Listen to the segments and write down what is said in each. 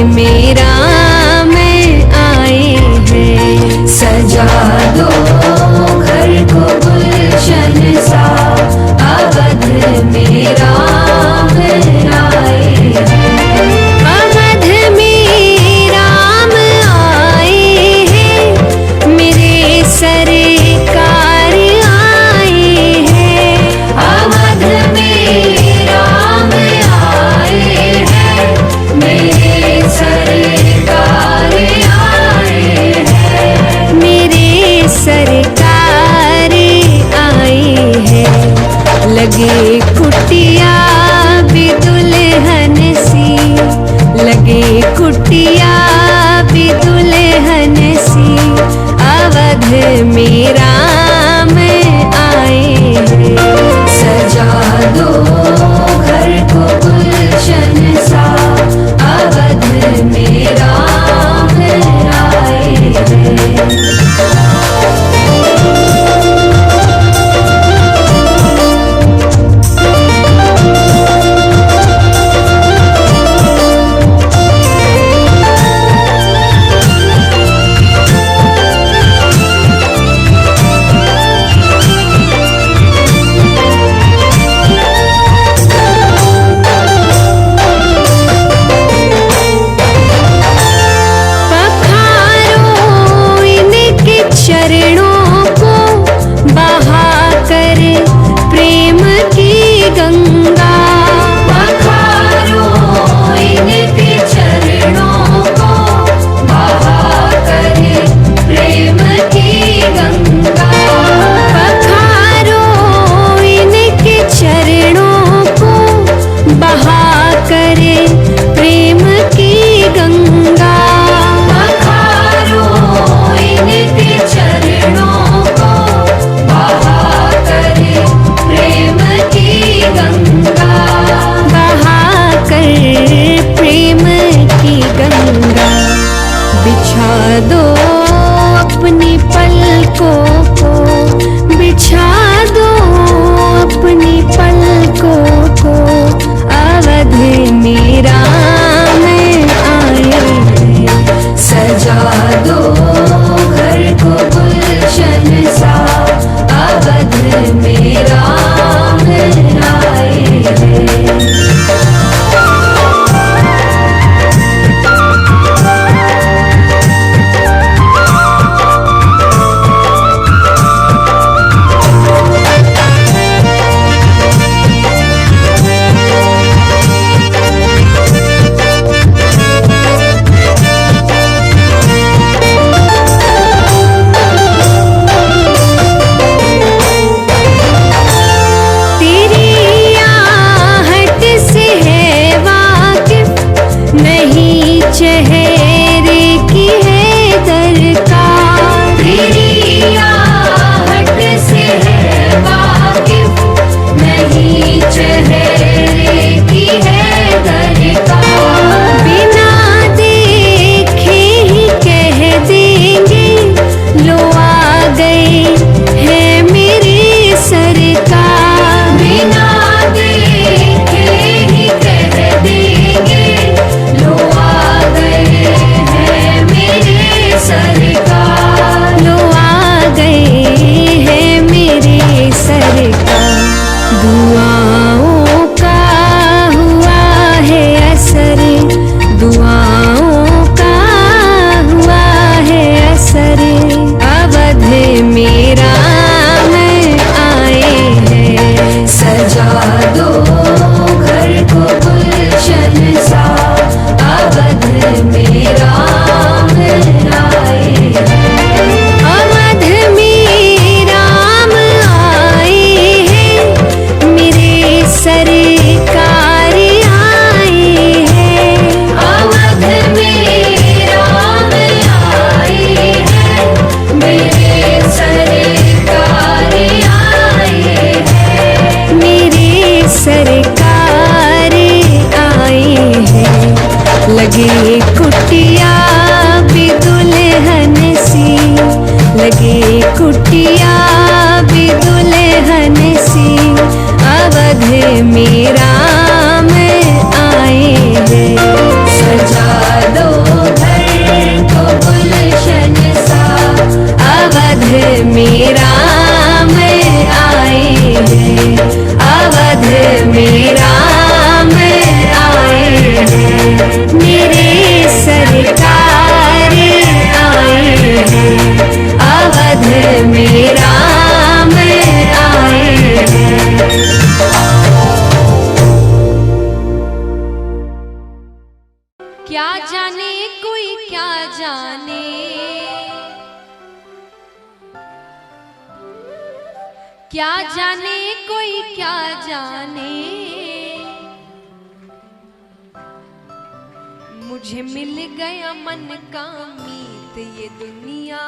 में राम आए हैं। सजा दो घर को गुलशन सा, अवध में राम आए हैं। अवध में राम आए हैं, मेरे सरकार आए हैं। अवध में राम आए हैं, मेरे सरकार आए हैं। मेरे सरकार आए हैं। लगे कुटिया भी दुल्हन सी, लगे कुटिया भी दुल्हन सी, अवध में राम आए हैं। सजा दो घर को गुलशन सा, अवध में राम आए हैं। बिछा दो अपनी पलकों को, बिछा दो अपनी पलकों को, अवध में राम आए हैं। सजा दो घर को गुलशन सा, अवध में राम आए हैं। चेहरे की है दरकार, तेरी आहट से है वाकिफ, नहीं चेहरे की है दरकार। बिना देखे ही कह देंगे लो आ गए हैं मेरे सरकार। बिना देखे ही कह देंगे लो सरकार, लो आ गए हैं मेरे सरकार। दुआओं का हुआ है असर, दुआओं का हुआ है असर, अवध में राम आए हैं। सजा दो घर को गुलशन सा, अवध में राम आए हैं। अवध में राम आए हैं, मेरे सरकार आए हैं। अवध में राम आए हैं, मेरे सरकार आए हैं। मेरे सरकार आए हैं। लगे कुटिया भी दुल्हन सी, लगे कुटिया भी दुल्हन सी, अवध में राम आए हैं। सजा दो क्या जाने कोई क्या जाने, क्या जाने कोई क्या जाने, मुझे मिल गया मन का मीत ये दुनिया,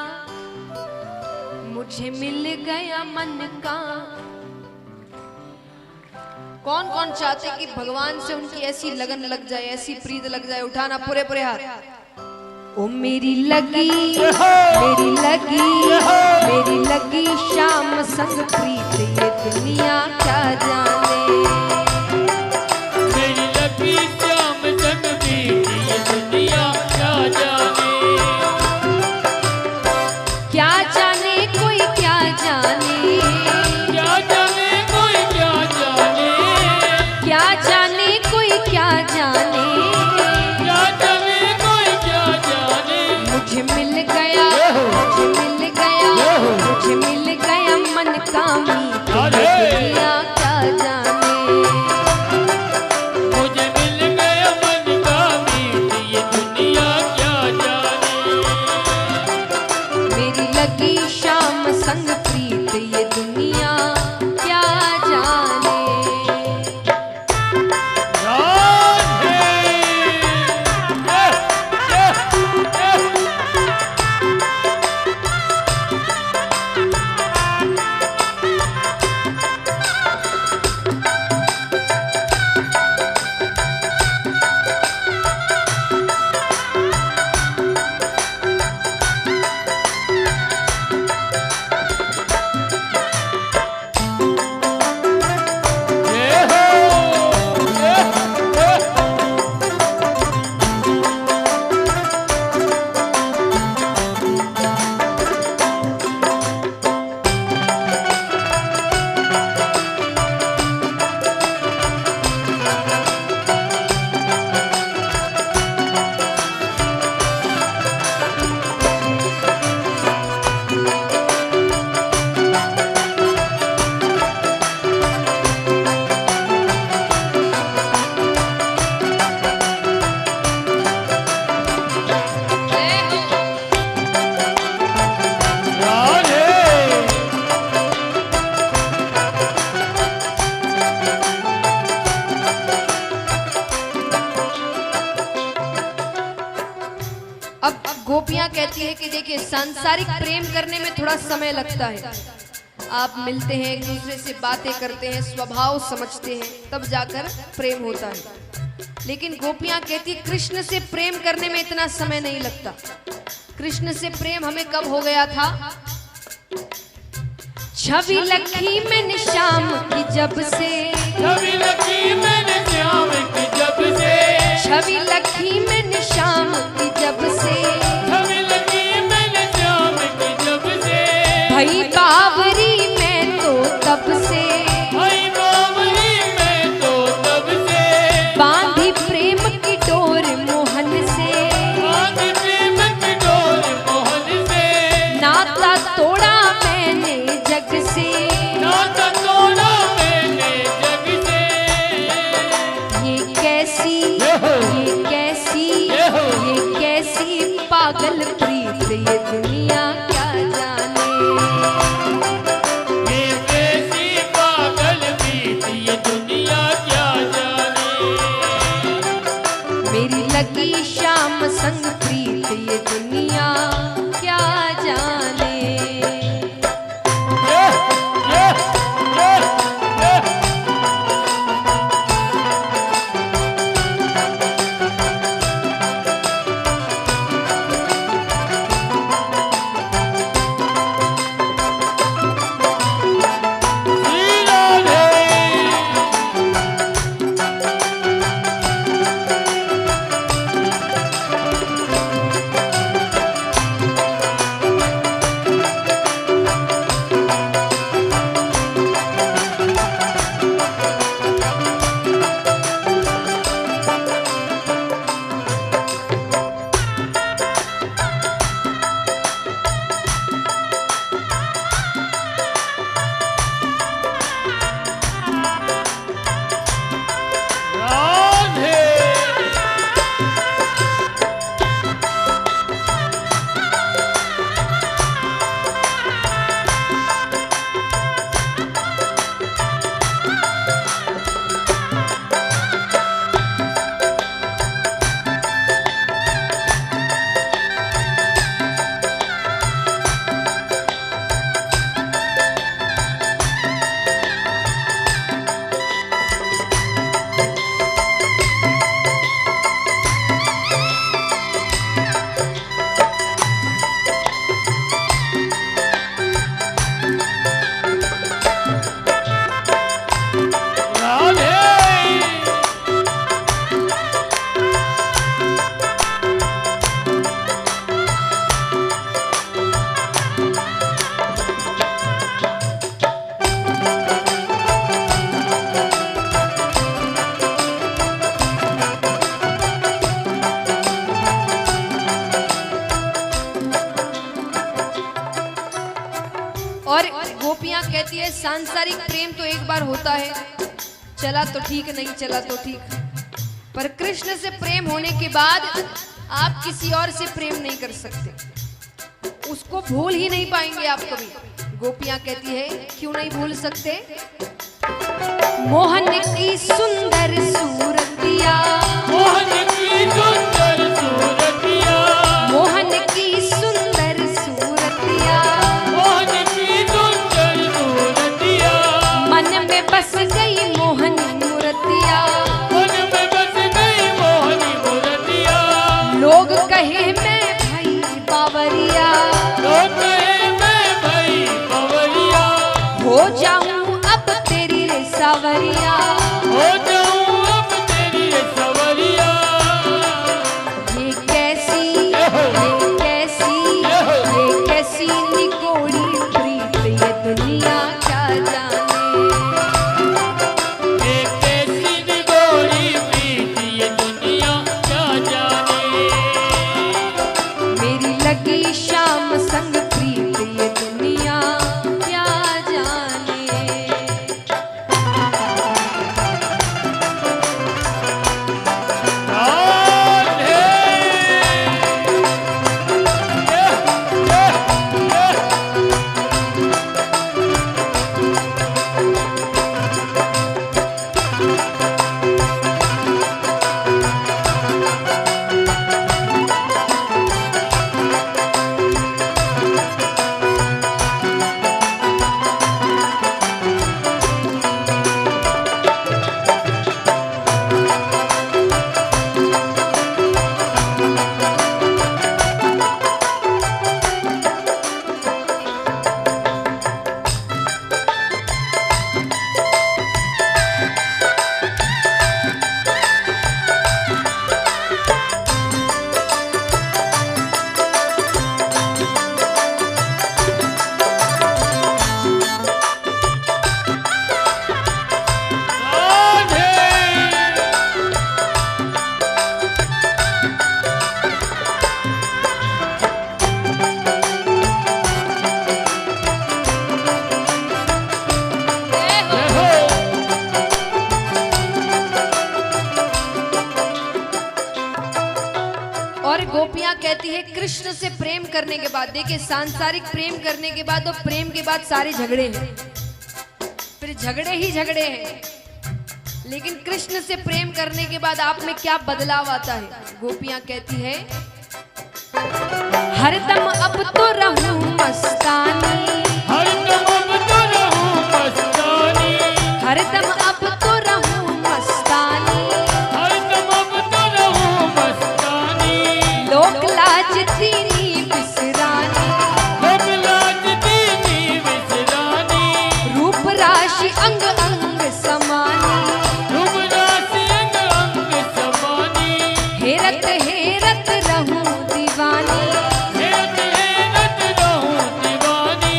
मुझे मिल गया मन का। कौन कौन चाहते कि भगवान से उनकी ऐसी लगन लग जाए, ऐसी प्रीत लग जाए? उठाना पूरे पूरे हाथ। ओ मेरी लगी मेरी लगी मेरी लगी शाम संग प्रीत ये दुनिया क्या जाने, मेरी लगी शाम संग प्रीत ये दुनिया क्या जाने, क्या जाने कोई क्या जाने, क्या जाने कोई क्या जाने, क्या जाने कोई क्या जाने, क्या जाने कोई क्या जाने, मुझे मिल गया मुझे मिल गया मुझे मिल गया मन का मीत ये दुनिया क्या जाने, मुझे मिल गया मन का मीत ये दुनिया क्या जाने, मेरी लगी शाम संग प्रीत ये दुनिया क्या जाने। अब गोपियां कहती है कि देखिए सांसारिक प्रेम करने में थोड़ा समय लगता है, आप मिलते हैं एक दूसरे से बातें करते हैं, स्वभाव समझते हैं, तब जाकर प्रेम होता है। लेकिन गोपियां कहती है कृष्ण से प्रेम करने में इतना समय नहीं लगता। कृष्ण से प्रेम हमें कब हो गया था? छवि लखी मैंने श्याम की जब से, छवि लगी मैंने श्याम की जब से, छवि लखी मैंने श्याम की जब से, छवि लगी मैंने श्याम की जब से, भई बावरी मैं तो तब से, भाई बावरी मैं तो तब से, बांधी प्रेम की डोर मोहन से, बांध प्रेम की डोर मोहन से, नाता तोड़ा मैंने जग से, नाता तोड़ा मैंने जग से, ये कैसी पागल प्रीत ये दुनिया क्या जाने, ये कैसी पागल प्रीत ये दुनिया क्या जाने, मेरी लगी शाम संग प्रीत ये दुनिया क्या जाने। गोपियां कहती है सांसारिक प्रेम तो एक बार होता है, चला तो ठीक, नहीं चला तो ठीक, पर कृष्ण से प्रेम होने के बाद आप किसी और से प्रेम नहीं कर सकते, उसको भूल ही नहीं पाएंगे आप कभी। गोपियां कहती है क्यों नहीं भूल सकते? मोहन की सुंदर सूरतिया, मोहन की सुंदर सूरतिया, मोहन की सुंदर सूरतिया, मोहन की सुंदर सूरतिया, मन में बस गई मोहनी मूर्तिया, मन में बस गई मोहनी मूर्तिया, लोग कहे मैं भाई बावरिया, लोग कहे मैं भाई बावरिया, हो जाऊं अब तेरी रे सावरिया, हो जाऊं अब तेरी सवरिया। ये कैसी निगोड़ी प्रीत ये दुनिया क्या जाने, ये कैसी निगोरी प्रीत ये दुनिया क्या जाने, मेरी लगी शाम संग प्रीत ये दुनिया क्या जाने। और गोपियां कहती है कृष्ण से प्रेम करने के बाद, देखिए सांसारिक प्रेम करने के बाद और प्रेम के बाद सारे झगड़े हैं, फिर झगड़े ही झगड़े हैं, लेकिन कृष्ण से प्रेम करने के बाद आप में क्या बदलाव आता है? गोपियां कहती है हरदम अब तो रहूं मस्तानी, हरदम अब तो रहूं मस्तानी, हरदम अब तो रहूं मस्तानी, हरदम अब तो रहूं मस्तानी, लोक लाज दीनी बिसरानी, लोक लाज दीनी विसरानी, रूप राशि अंग अंग समानी, रूप राशि अंग अंग समानी, हेरत हेरत रहूं दीवानी, हेरत हेरत रहूं दीवानी,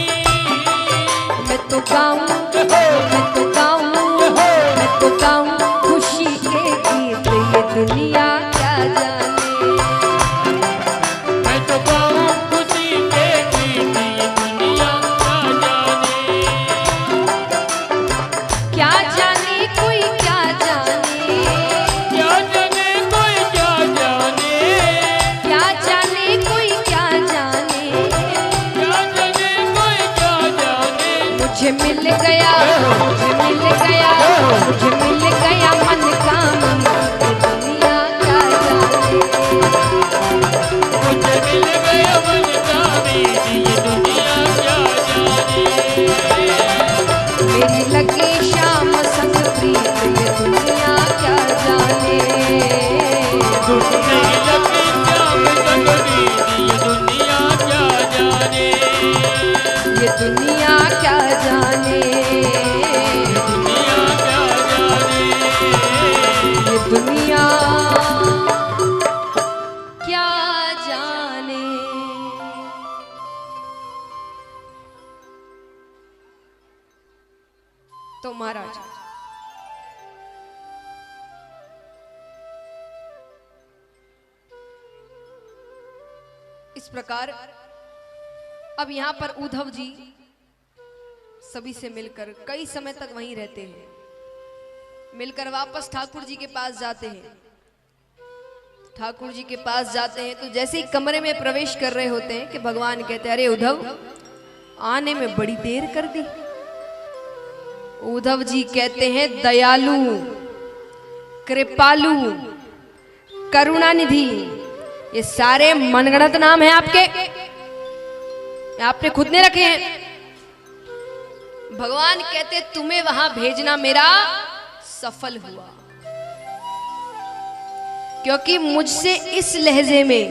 मैं तो गाऊं, मैं तो गाऊं, मैं तो गाऊं खुशी के गीत ये दुनिया क्या जाने, मैं तो गाऊं खुशी के गीत ये दुनिया क्या जाने, क्या जाने कोई क्या जाने, क्या जाने कोई क्या जाने, क्या जाने कोई क्या जाने, क्या जाने कोई क्या जाने, मुझे मिल गया, मुझे मिल गया, मुझे मिल गया मन का मंदिर, ये दुनिया क्या जाने, मुझे मिल गया मन का मीत ये दुनिया क्या जाने, मेरी लगी शाम संग प्रीत ये दुनिया क्या जाने, मेरी लगी शाम संग मीत ये दुनिया क्या जाने, ये दुनिया क्या जाने, दुनिया क्या जाने, ये दुनिया क्या जाने। तो महाराज इस प्रकार अब यहां पर उद्धव जी सभी से मिलकर कई समय तक वहीं रहते हैं। मिलकर वापस ठाकुर जी के पास जाते हैं। ठाकुर जी के पास जाते हैं तो जैसे ही कमरे में प्रवेश कर रहे होते हैं कि भगवान कहते हैं, अरे उद्धव, आने में बड़ी देर कर दी। उद्धव जी कहते हैं, दयालु, कृपालु, करुणानिधि, ये सारे मनगढ़ंत नाम हैं आपके, आपने खुद ने रखे हैं। भगवान कहते, तुम्हें वहां भेजना मेरा सफल हुआ, क्योंकि मुझसे इस लहजे में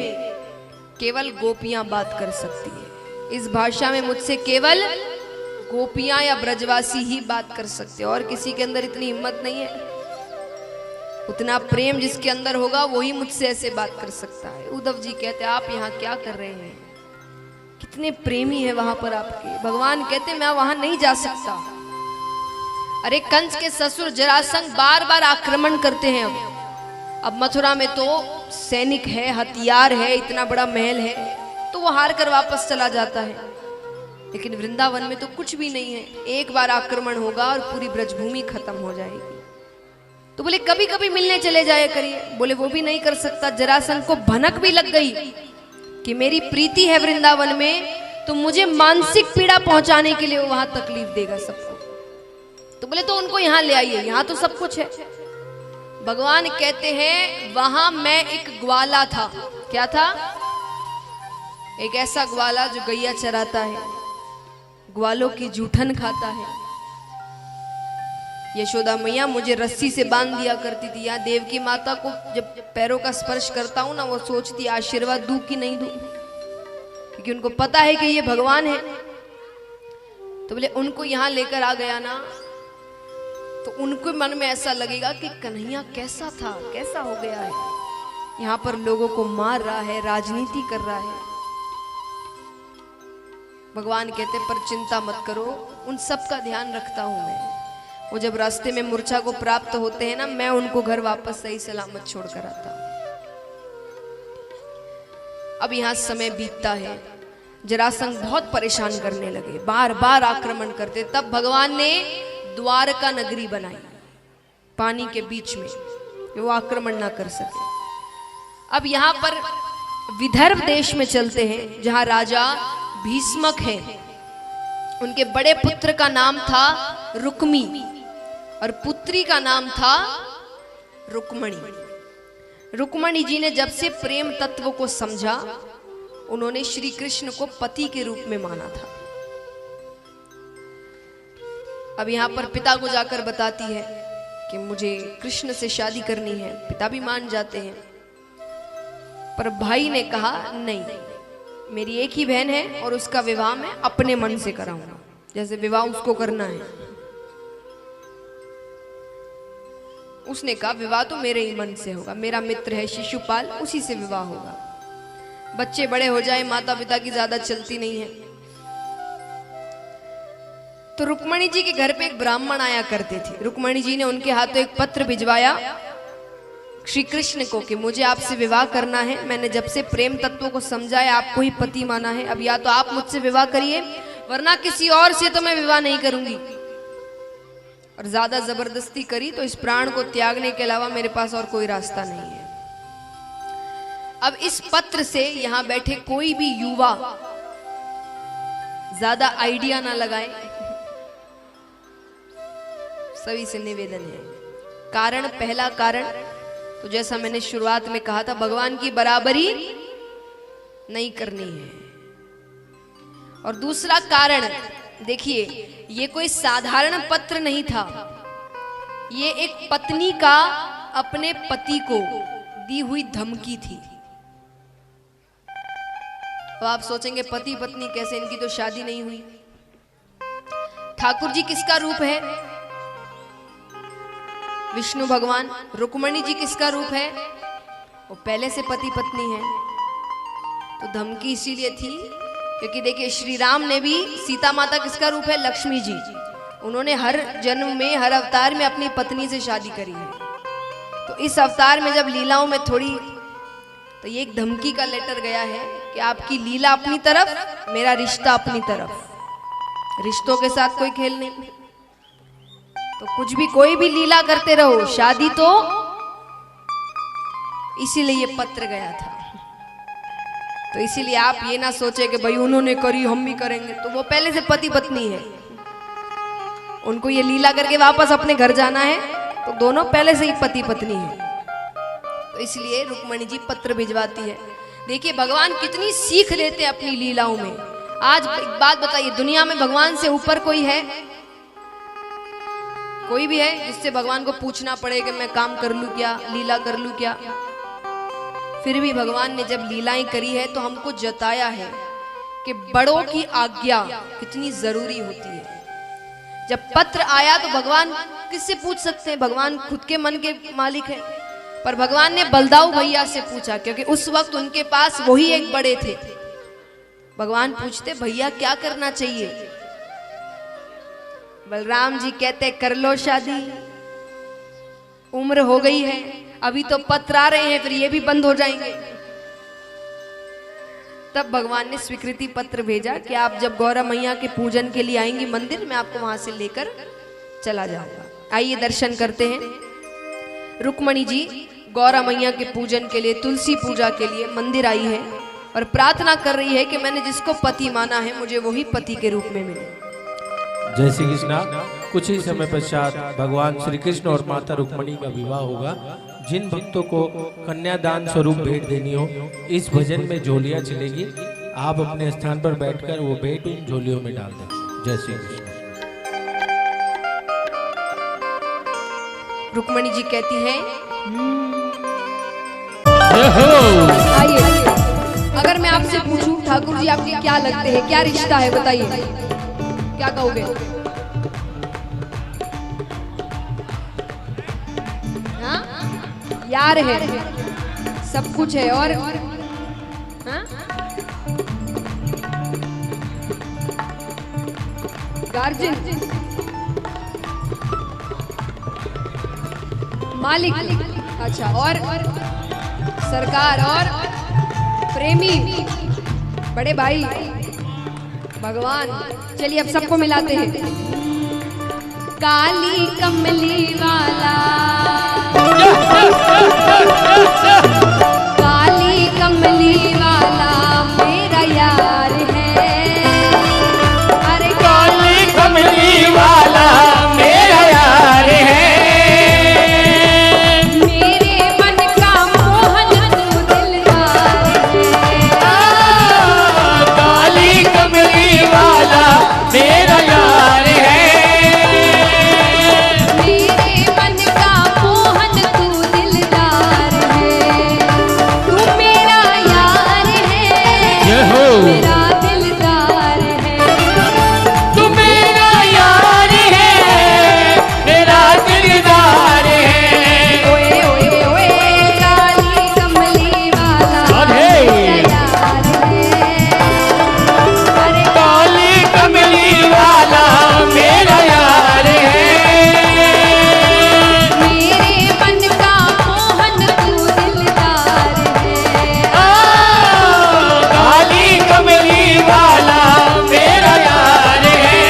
केवल गोपियां बात कर सकती है। इस भाषा में मुझसे केवल गोपियां या ब्रजवासी ही बात कर सकते हैं, और किसी के अंदर इतनी हिम्मत नहीं है। उतना प्रेम जिसके अंदर होगा वही मुझसे ऐसे बात कर सकता है। उद्धव जी कहते, आप यहाँ क्या कर रहे हैं? कितने प्रेमी है वहां पर आपके। भगवान कहते, मैं वहां नहीं जा सकता। अरे कंस के ससुर जरासंध बार बार आक्रमण करते हैं। अब मथुरा में तो सैनिक है, हथियार है, इतना बड़ा महल है, तो वो हार कर वापस चला जाता है। लेकिन वृंदावन में तो कुछ भी नहीं है। एक बार आक्रमण होगा और पूरी ब्रजभूमि खत्म हो जाएगी। तो बोले कभी कभी मिलने चले जाया करिए। बोले वो भी नहीं कर सकता। जरासंध को भनक भी लग गई कि मेरी प्रीति है वृंदावन में, तो मुझे मानसिक पीड़ा पहुंचाने के लिए वो वहां तकलीफ देगा सबको। तो बोले तो उनको यहां ले आइए, यहां तो सब कुछ है। भगवान कहते हैं, वहां मैं एक ग्वाला था। क्या था? एक ऐसा ग्वाला जो गैया चराता है, ग्वालों की जूठन खाता है। यशोदा मैया मुझे रस्सी से बांध दिया करती थी। यहाँ देवकी माता को जब पैरों का स्पर्श करता हूं ना, वो सोचती आशीर्वाद दूं कि नहीं दूं, क्योंकि उनको पता है कि ये भगवान है। तो बोले उनको यहां लेकर आ गया ना, तो उनको मन में ऐसा लगेगा कि कन्हैया कैसा था, कैसा हो गया है, यहाँ पर लोगों को मार रहा है, राजनीति कर रहा है। भगवान कहते, पर चिंता मत करो, उन सब का ध्यान रखता हूं मैं। वो जब रास्ते में मूर्छा को प्राप्त होते हैं ना, मैं उनको घर वापस सही सलामत छोड़कर आता हूं। अब यहां समय बीतता है। जरासंध बहुत परेशान करने लगे, बार बार आक्रमण करते। तब भगवान ने द्वारका नगरी बनाई पानी के बीच में, कि वो आक्रमण ना कर सके। अब यहां पर विदर्भ देश में चलते हैं, जहां राजा भीष्मक हैं। उनके बड़े पुत्र का नाम था रुक्मी और पुत्री का नाम था रुक्मणी। रुक्मणी जी ने जब से प्रेम तत्व को समझा, उन्होंने श्री कृष्ण को पति के रूप में माना था। अब यहां पर पिता को जाकर बताती है कि मुझे कृष्ण से शादी करनी है। पिता भी मान जाते हैं, पर भाई ने कहा नहीं, मेरी एक ही बहन है और उसका विवाह मैं अपने मन से कराऊंगा, जैसे विवाह उसको करना है। उसने कहा विवाह तो मेरे ही मन से होगा, मेरा मित्र है शिशुपाल, उसी से विवाह होगा। बच्चे बड़े हो जाए, माता पिता की ज्यादा चलती नहीं है। तो रुक्मणी जी के घर पे एक ब्राह्मण आया करते थे। रुक्मणी जी ने उनके हाथों एक पत्र भिजवाया श्री कृष्ण को कि मुझे आपसे विवाह करना है। मैंने जब से प्रेम तत्व को समझा है, आपको ही पति माना है। अब या तो आप मुझसे विवाह करिए, वरना किसी और से तो मैं विवाह नहीं करूंगी। और ज्यादा जबरदस्ती करी तो इस प्राण को त्यागने के अलावा मेरे पास और कोई रास्ता नहीं है। अब इस पत्र से यहां बैठे कोई भी युवा ज्यादा आइडिया ना लगाए, सभी से निवेदन है। कारण, पहला कारण तो जैसा मैंने शुरुआत में कहा था, भगवान की बराबरी नहीं करनी है। और दूसरा कारण देखिए, ये कोई साधारण पत्र नहीं था, ये एक पत्नी का अपने पति को दी हुई धमकी थी। तो आप सोचेंगे पति पत्नी कैसे, इनकी तो शादी नहीं हुई। ठाकुर जी किसका रूप है? विष्णु भगवान। रुक्मणी जी किसका रूप है? वो पहले से पति पत्नी है। तो धमकी इसीलिए थी क्योंकि देखिए, श्री राम ने भी, सीता माता किसका रूप है? लक्ष्मी जी। उन्होंने हर जन्म में, हर अवतार में अपनी पत्नी से शादी करी है। तो इस अवतार में जब लीलाओं में थोड़ी, तो ये एक धमकी का लेटर गया है कि आपकी लीला अपनी तरफ, मेरा रिश्ता अपनी तरफ। रिश्तों के साथ कोई खेल नहीं, तो कुछ भी कोई भी लीला करते रहो, शादी तो इसीलिए ये पत्र गया था। तो इसीलिए आप ये ना सोचे कि भाई उन्होंने करी हम भी करेंगे, तो वो पहले से पति पत्नी है, उनको ये लीला करके वापस अपने घर जाना है, तो दोनों पहले से ही पति पत्नी है। तो इसलिए रुक्मणी जी पत्र भिजवाती है। देखिए भगवान कितनी सीख लेते हैं अपनी लीलाओं में। आज एक बात बताइए, दुनिया में भगवान से ऊपर कोई है? कोई भी है जिससे भगवान को पूछना पड़े कि मैं काम कर लूं क्या, लीला कर लूं क्या? फिर भी भगवान ने जब लीलाएं करी है तो हमको जताया है कि बड़ों की आज्ञा कितनी जरूरी होती है। जब पत्र आया तो भगवान किससे पूछ सकते हैं? भगवान खुद के मन के मालिक है, पर भगवान ने बलदाऊ भैया से पूछा, क्योंकि उस वक्त उनके पास वही एक बड़े थे। भगवान पूछते, भैया क्या करना चाहिए? बलराम जी कहते, कर लो शादी, उम्र हो गई है, अभी तो पत्र आ रहे हैं, फिर ये भी बंद हो जाएंगे। तब भगवान ने स्वीकृति पत्र भेजा कि आप जब गौरा मैया के पूजन के लिए आएंगी मंदिर, मैं आपको वहां से लेकर चला जाऊंगा। आइए दर्शन करते हैं। रुक्मणी जी गौरा मैया के पूजन के लिए, तुलसी पूजा के लिए मंदिर आई है और प्रार्थना कर रही है कि मैंने जिसको पति माना है मुझे वही पति के रूप में मिले। जय श्री कृष्णा। कुछ ही समय पश्चात भगवान श्री कृष्ण और माता रुक्मणी का विवाह होगा। जिन भक्तों को कन्यादान स्वरूप भेंट देनी हो, इस भजन में झोलियां चलेगी, आप अपने स्थान पर बैठकर वो भेंट उन झोलियों में डाल दें। जय श्री कृष्ण। रुक्मणी जी कहती है, आइए। अगर मैं आपसे पूछूं ठाकुर जी आपके क्या लगते हैं, क्या रिश्ता है, बताइए, क्या कहोगे? हाँ? यार है, सब कुछ है, और हाँ? गार्जियन, मालिक, अच्छा, और सरकार, और प्रेमी, बड़े भाई, भगवान। चलिए अब सबको मिलाते हैं। काली कमली वाला, काली कमली वाला मेरा यार है। अरे काली कमली वाला मेरा यार है। मेरे मन का मोहन तू दिलदार है। काली कमली वाला मेरा यार है। मेरे मन का मोहन तू दिलदार है। तू मेरा यार है, मेरा दिलदार है। तू मेरा यार है, मेरा दिलदार है। ओए ओए ओए काली कमली वाला मेरा यार है। अरे काली कमली वाला मेरा यार है। मेरे मन का मोहन तू दिलदार है। काली कमली वाला मेरा यार है।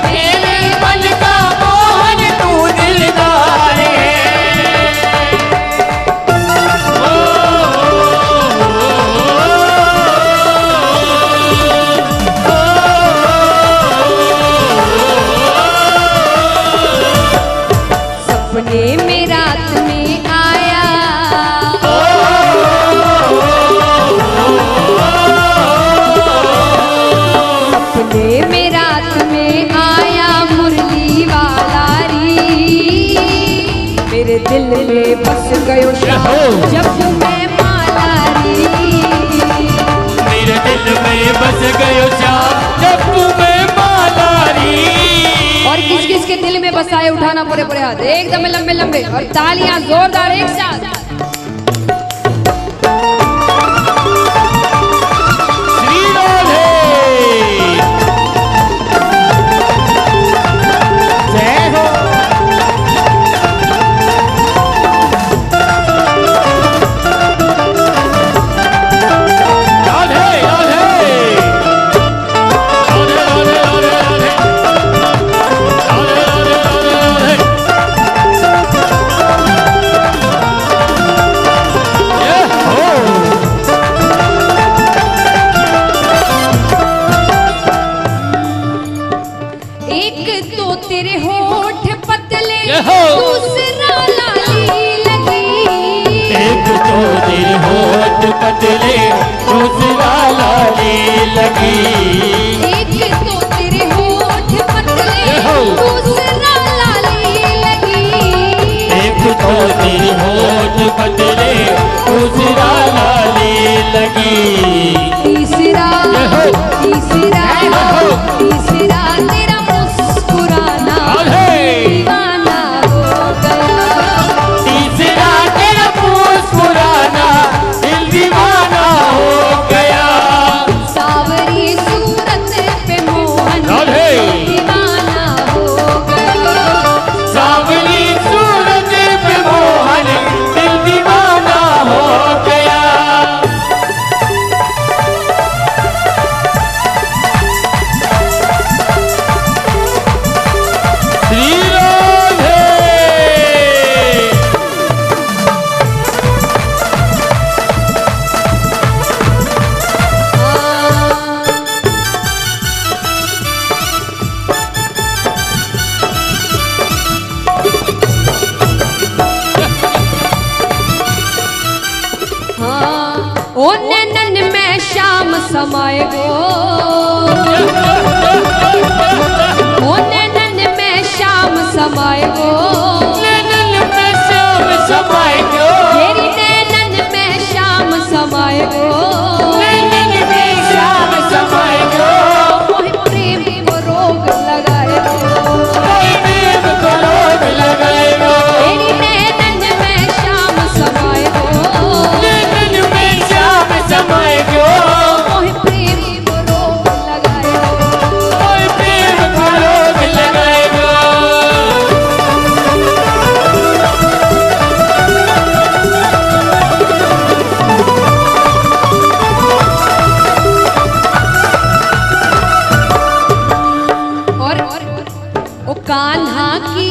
मेरे मन का मोहन तू दिलदार है। सपने में रात में आया, सपने में रात में आया मुरली वाला री। मेरे दिल में बस गयो श्याम जब मैं माला री। मेरे दिल में बस गयो श्याम जब तुम्हें मालारी। और किस किस के दिल में बसाए, उठाना पूरे पूरे हाथ एकदम लंबे लंबे, और तालियां जोरदार एक साथ। श्री राधे जय हो। राधे राधे पतले दूसरा लाली लगी। एक तो तेरे होठ पतले दूसरा लाली लगी। एक तो तेरे होठ पतले दूसरा लाली लगी। तीसरा तीसरा तीसरा तेरा मुस्कुराना दीवाना हो गया। तीसरा तेरा मुस्कुराना दिल दीवाना हो गया। सावरी सूरत पे मोहन दीवाना हो गया। सावली सूरत पे मोहन दिल दीवाना हो गया। श्री राधे। हाँ ओ नैनन में शाम समाए गो। ओ नैनन में शाम समाए गो। नैनन में शाम समाए गो। तेरी नैनन में शाम समाए गो। नैनन में शाम समाए गो। मोह प्रेम को रोग लगाए गो। कोई प्रेम को रोग लगाए गो। तेरी नैनन में शाम समाए गो। नैनन में शाम समाए गो। मोह प्रेम को रोग लगाए गो। कोई प्रेम को रोग लगाए गो। और ओ कान्हा की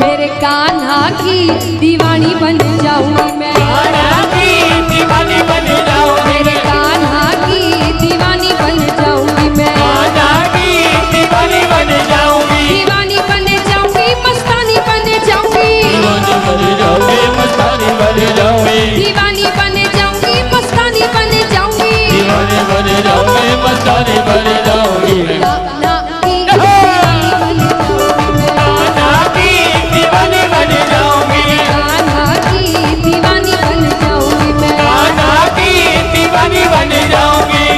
मेरे कान्हा की दीवानी बन जाऊंगी मैं। कान्हा की दीवानी बन जाऊंगी। मेरे कान्हा की दीवानी बन जाऊंगी मैं। कान्हा की दीवानी बन जाऊंगी। दीवानी बन जाऊंगी मस्तानी बन जाऊंगी। दीवानी बन जाऊंगी मस्तानी बन जाऊंगी। दीवानी बन जाऊंगी मस्तानी बन जाऊंगी। दीवानी बन जाऊंगी मस्तानी बन जाऊंगी। कान्हा की दीवानी बन जाऊंगी मैं। कान्हा की दीवानी बन जाऊंगी। कान्हा की दीवानी बन जाऊंगी मैं। कान्हा की दीवानी बन जाऊंगी।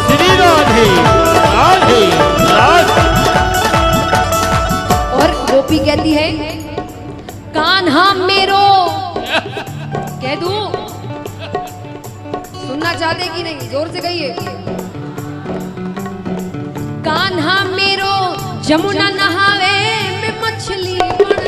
श्री राधे राधे राधे। और गोपी कहती है कान्हा मेरो कह दूं। सुनना चाहते कि नहीं? जोर से कहिए। कान्हा मेरो जमुना नहावे में मछली बन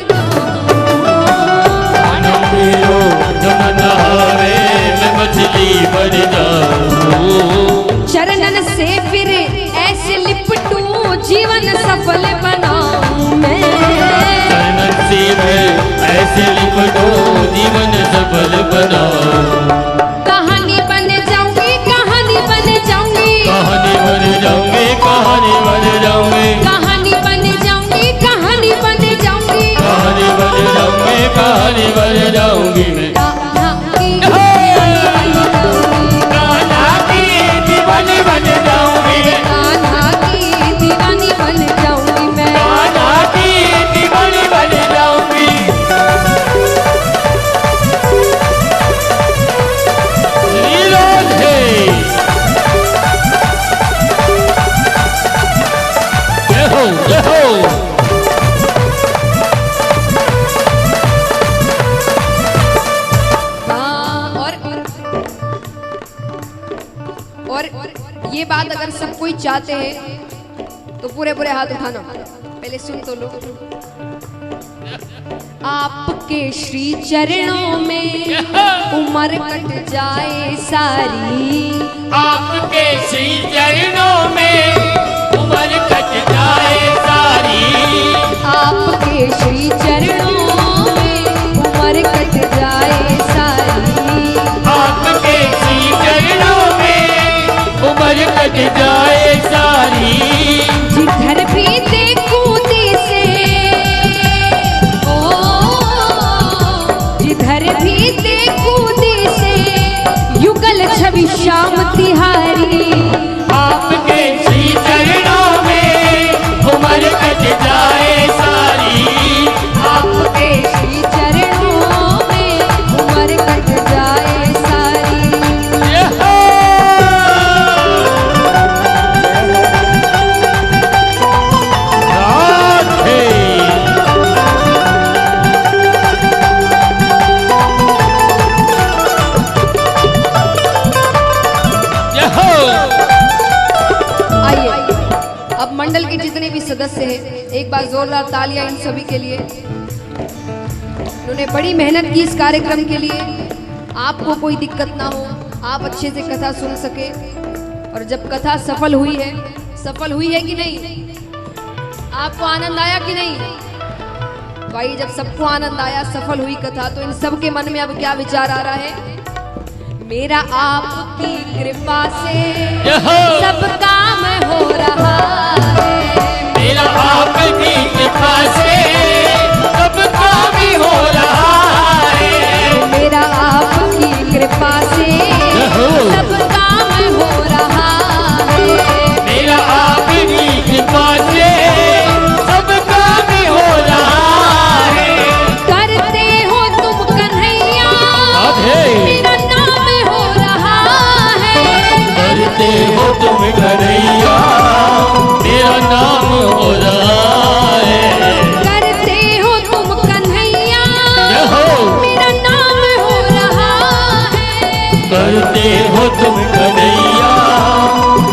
मेरो जमुना नहावे मैं मछली बन जाऊं। चरणन से फिर ऐसे लिपटूं जीवन सफल बनाऊं मैं। चरणन से मैं ऐसे लिपटो जीवन सफल बनाऊं। कहानी बन जाऊंगी कहानी बन जाऊंगी। कहानी बन जाऊंगी कहानी बन जाऊंगी। कहानी बन जाऊंगी कहानी बन जाऊंगी। कहानी बन जाऊंगी कहानी बन जाऊंगी मैं। कान्हा की कान्हा की दीवानी बन जाऊंगी। कान्हा की दीवानी बन जाऊंगी मैं। कान्हा की दीवानी बन जाऊंगी। श्री राधे। जय हो जय हो। और ये बात अगर सब कोई चाहते हैं तो पूरे पूरे हाथ उठाना। पहले सुन तो लो। आपके श्री चरणों में उम्र कट जाए सारी। आपके श्री चरणों में उम्र कट जाए सारी। आपके श्री चरणों में उम्र कट जाए सारी। आपके श्री चरणों में उम्र कट जाए सारी। अब मंडल के जितने भी सदस्य हैं, एक बार जोरदार तालियां इन सभी के लिए। उन्होंने बड़ी मेहनत की इस कार्यक्रम के लिए। आपको कोई दिक्कत ना हो, आप अच्छे से कथा सुन सके। और जब कथा सफल हुई है कि नहीं, आपको आनंद आया कि नहीं? भाई जब सबको आनंद आया, सफल हुई कथा, तो इन सब के मन में अब क्या विचार आ रहा है? मेरा आपकी कृपा से सब काम हो रहा है। मेरा आपकी कृपा से सब काम हो रहा है। मेरा आपकी कृपा से सब काम हो रहा है। मेरा आपकी कृपा से सब काम हो रहा है। करते हो तुम कन्हैया मेरा नाम हो रहा है। करते हो तुम कन्हैया मेरा नाम हो रहा है। करते हो तुम कन्हैया मेरा नाम हो रहा है। करते हो तुम कन्हैया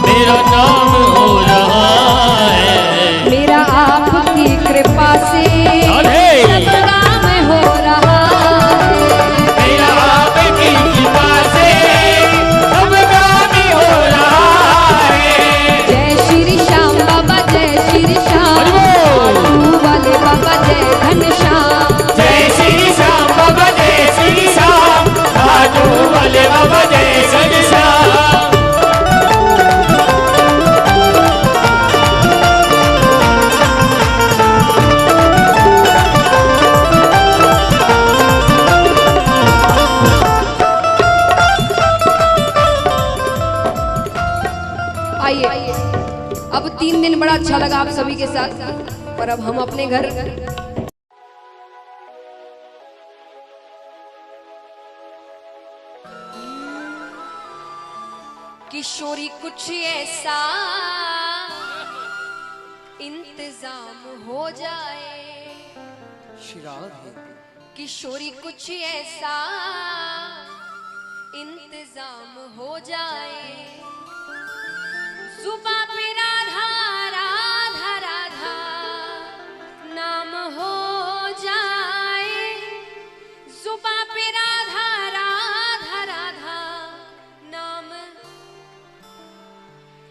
मेरा नाम हो रहा है। मेरा आपकी कृपा से सब काम हो रहा है। मेरा आपकी कृपा से सब काम हो रहा है। जय श्री श्याम बाबा, जय श्री श्याम तू वाले बाबा, जय घनश्याम। जय श्री श्याम बाबा, जय श्री श्याम साधु वाले बाबा, जय श्री श्याम। आइए, अब 3 दिन बड़ा अच्छा लगा आप सभी के साथ, पर अब हम अपने घर किशोरी कुछ ऐसा इंतजाम हो जाए। किशोरी कुछ ऐसा इंतजाम हो जाए। जुबा पे राधा राधा राधा नाम हो जाए। जुबा पे राधा राधा राधा नाम।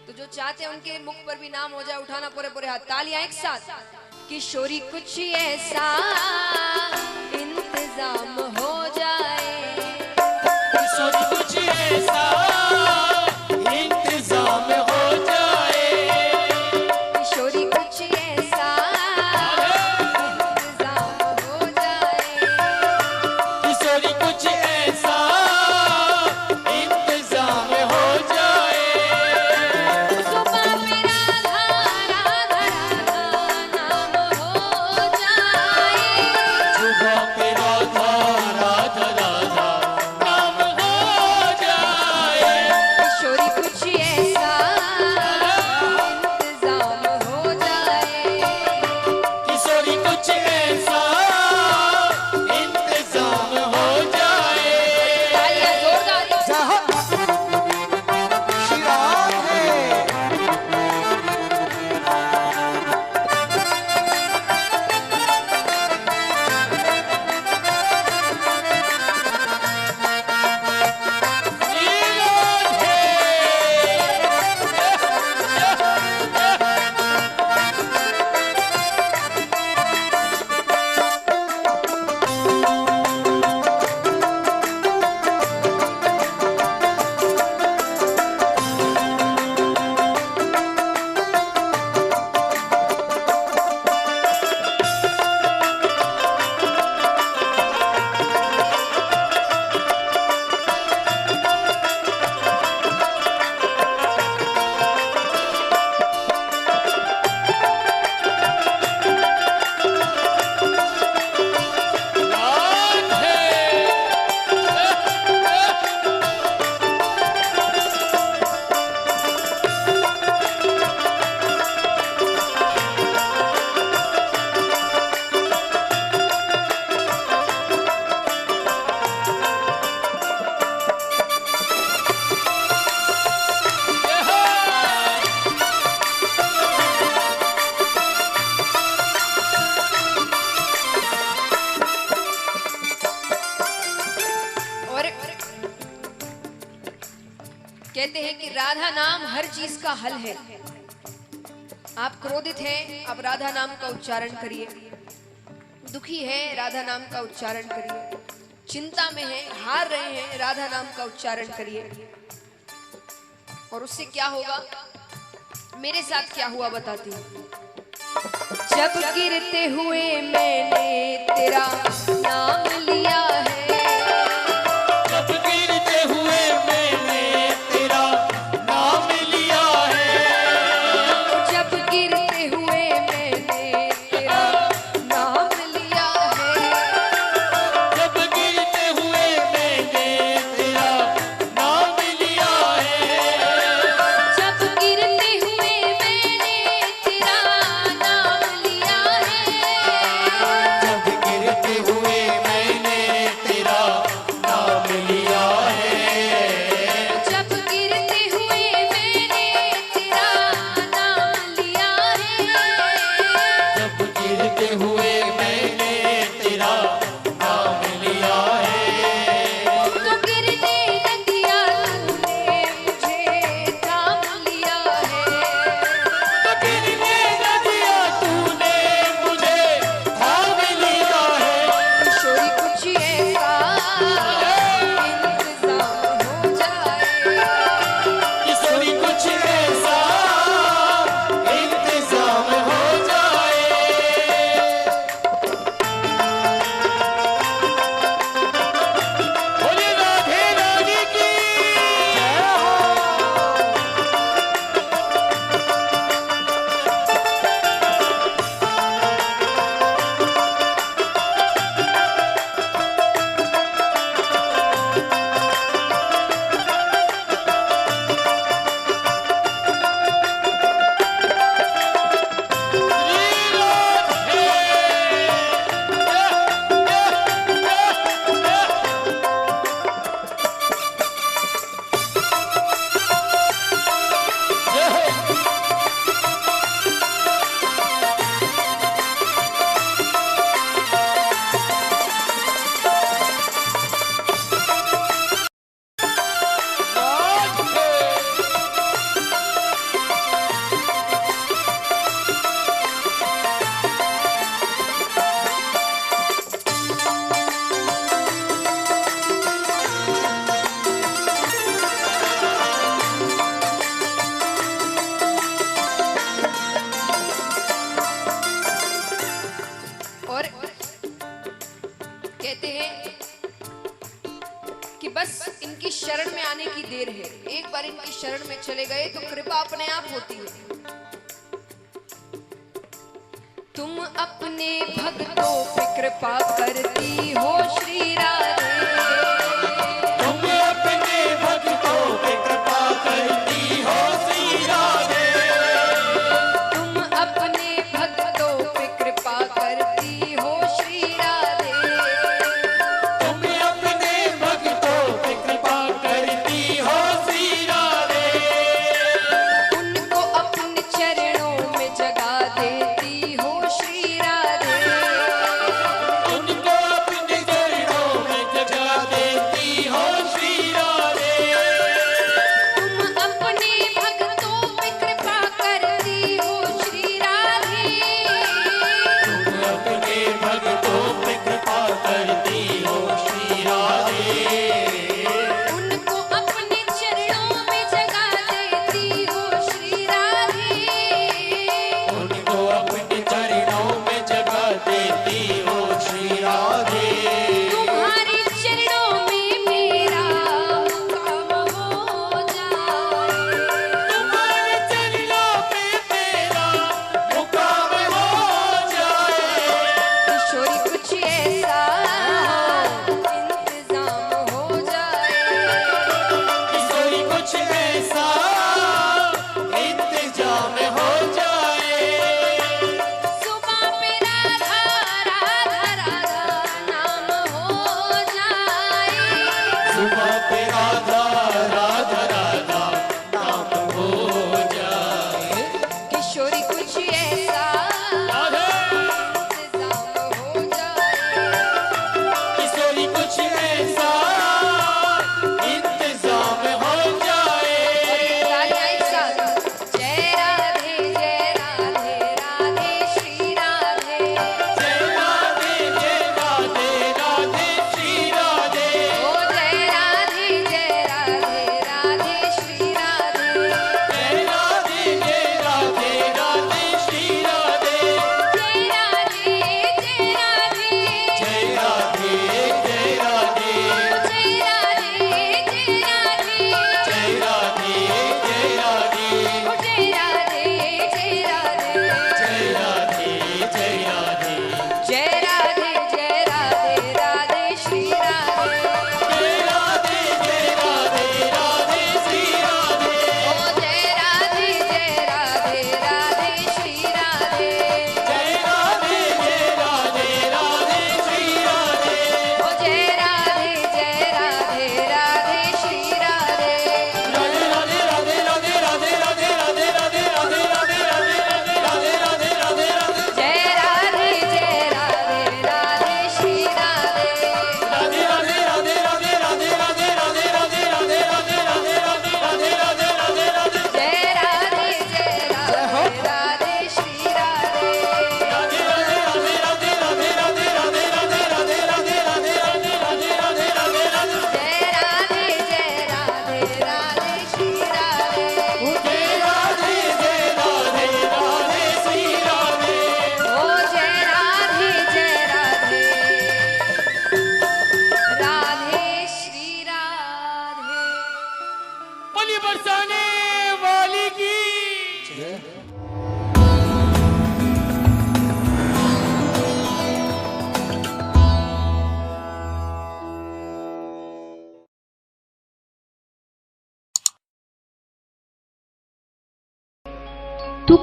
तो जो चाहते हैं उनके मुख पर भी नाम हो जाए, उठाना पूरे पूरे हाथ, तालियां एक साथ। किशोरी कुछ ऐसा इंतजाम हो जाए। किशोरी कुछ ऐसा इंतजाम हो जाए। किशोरी कुछ ऐसा इंतजाम हो जाए। किशोरी कुछ ऐसा इंतजाम हो जाए। सुबह पे राधा राधा राधा नाम हो जाए। सुबह पे राधा राधा नाम हर चीज का हल है। आप क्रोधित हैं, आप राधा नाम का उच्चारण करिए। दुखी हैं, राधा नाम का उच्चारण करिए। चिंता में हैं, हार रहे हैं, राधा नाम का उच्चारण करिए। और उससे क्या होगा, मेरे साथ क्या हुआ बताती हूँ। जब गिरते हुए मैंने तेरा नाम लिया है, जब गिरते हुए मैंने तेरा नाम लिया है, जब गिरते हुए मैंने तेरा नाम लिया है, जब गिरते हुए मैंने तेरा नाम लिया है, जब गिरते हुए मैंने तेरा नाम लिया है, जब गिरते हुए मैंने तेरा नाम लिया है, जब गिरते हुए मैंने तेरा नाम लिया है, जब गिरते हुए मैंने तेरा नाम लिया है, तो गिरने न दिया तूने मुझे थाम लिया है। तो गिरने न दिया तूने मुझे थाम लिया है। किशोरी कुछ ऐसा इंतजाम हो जाए, किशोरी कुछ ऐसा इंतजाम हो जाए। बोले राधे रानी की जय हो। और कहते हैं कि बस इनकी शरण में आने की देर है। एक बार इनकी शरण में चले गए तो कृपा अपने आप होती है। तुम अपने भक्तों पे कृपा करती हो श्री राधे, तुम अपने भक्तों पे कृपा करती हो श्री राधे, तुम अपने भक्तों पे कृपा करती हो श्री राधे, तुम अपने भक्तों पे कृपा करती हो श्री राधे, उनको अपने चरणों में जगा देती हो श्री राधे, उनको अपने चरणों में जगा देती हो श्री राधे, तुम अपने भक्तों पे कृपा करती हो श्री राधे, तुम अपने भक्तों पे कृपा करती हो श्री राधे, उनको अपने चरणों में जगा देती हो श्री राधे, उनको अपने चरणों में जगा देती हो श्री राधे, तुम्हारे चरणों में मेरा मुकाम हो जाए, तुम्हारे चरणों पे मेरा मुकाम हो जाए। किशोरी कुछ ऐसा इंतजाम हो जाए, किशोरी कुछ ऐसा इंतजाम हो जाए। सुबह पे राधा राधा राधा नाम हो जाए, सुबह पे राधा राधा राधा नाम हो जाए। किशोरी कुछ ऐसा राधे इंतजाम हो जाए, किशोरी कुछ ऐसा इंतजाम हो जाए।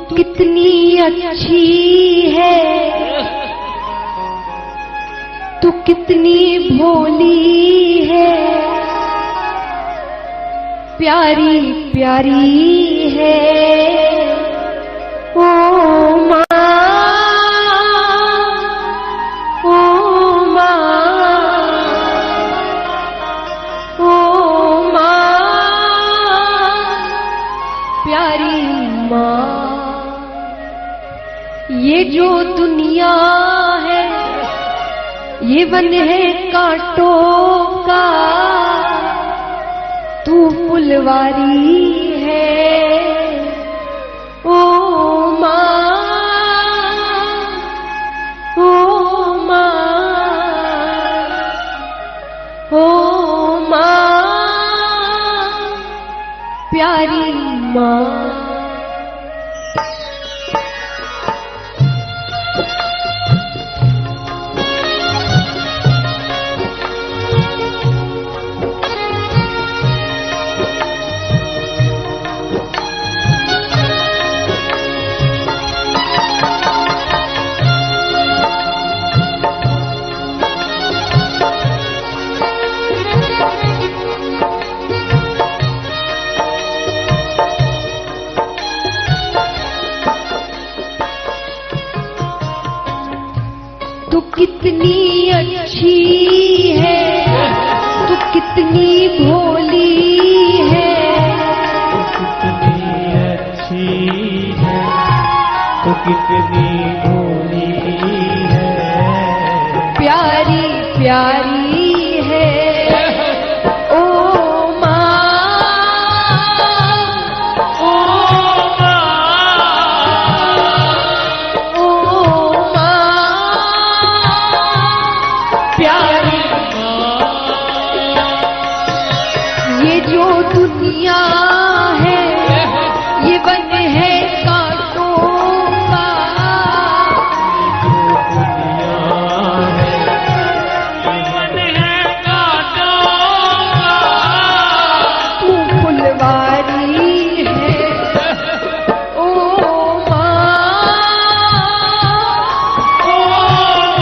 कितनी अच्छी है, तू कितनी भोली है, प्यारी प्यारी है ओ माँ, ओ माँ, ओ माँ, प्यारी माँ। ये जो दुनिया है ये वन है कांटों का, तू फुलवारी है ओ माँ, ओ माँ, ओ माँ, प्यारी माँ। तू कितनी अच्छी है, तू कितनी भोली है, कितनी अच्छी है, तो कितनी भोली है, प्यारी प्यारी है ओ माँ, ओ माँ, ओ माँ, प्यारी माँ। ये जो दुनिया है ये वन है कांटों का, तू फुलवारी है ओ माँ, ओ माँ,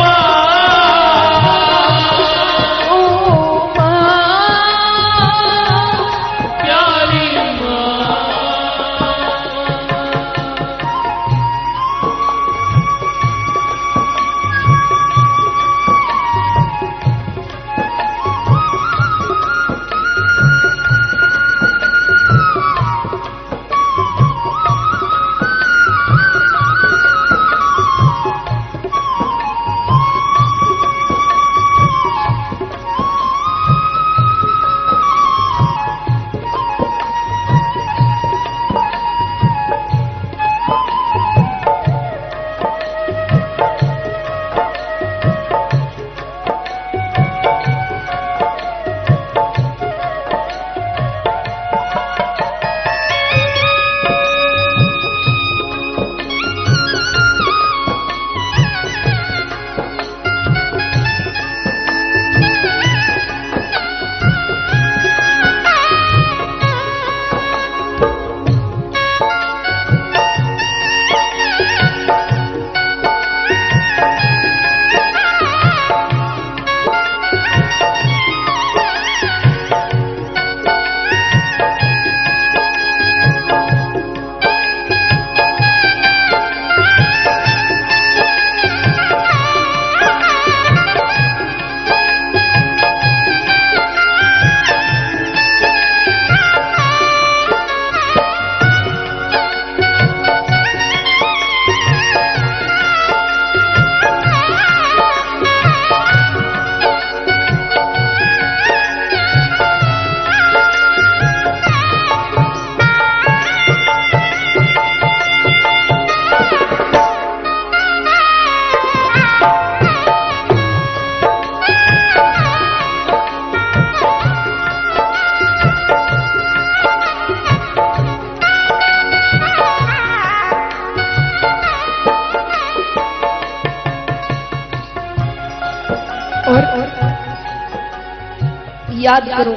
याद करो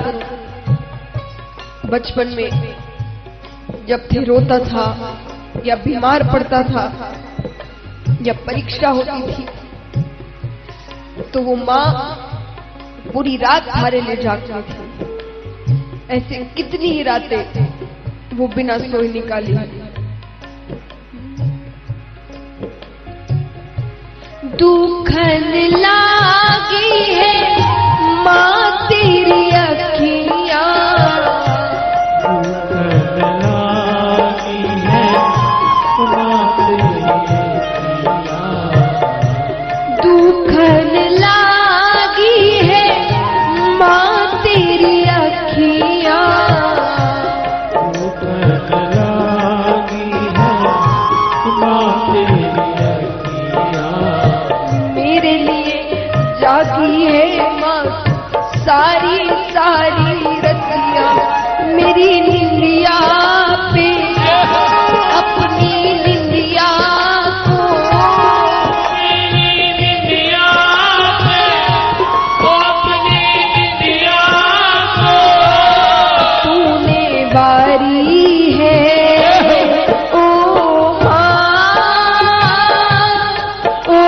बचपन में जब भी रोता था या बीमार पड़ता था या परीक्षा होती थी तो वो माँ पूरी रात थारे ले जागती थी। ऐसे कितनी ही रातें वो बिना सोए निकाली। दुखन लागी है माँ तेरी अखियाँ, दुखन लागी है माँ तेरी अखियाँ, मेरे लिए जागी है माँ सारी सारी रतियाँ, मेरी निंदिया पे अपनी निंदिया को, तूने बारी है ओ माँ, ओ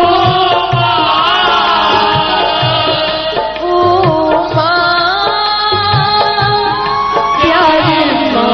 माँ प्यारी माँ।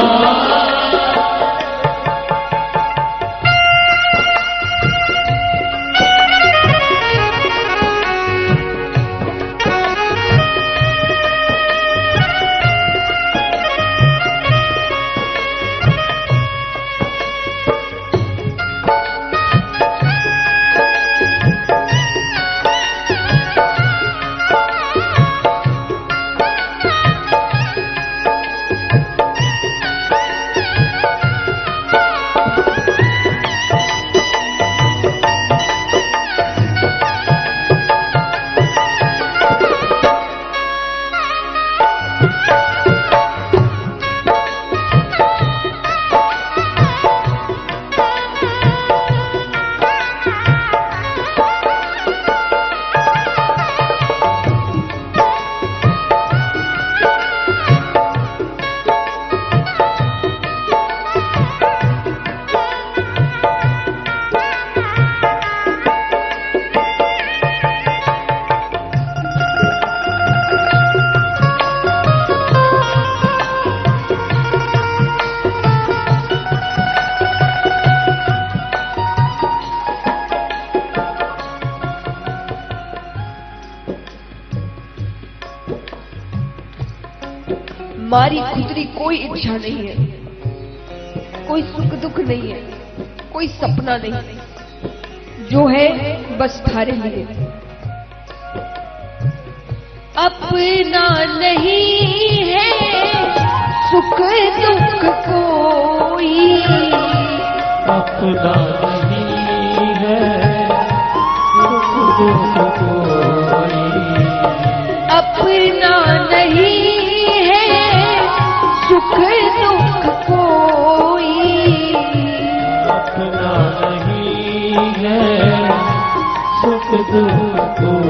हमारी खुदरी कोई इच्छा नहीं है, कोई सुख दुख नहीं है, कोई सपना नहीं, जो है बस थारे लिए। अपना नहीं है सुख दुख कोई, अपना नहीं है सुख दुख कोई, अपना नहीं सुख दुख कोई, अपना नहीं है सुख दुख कोई।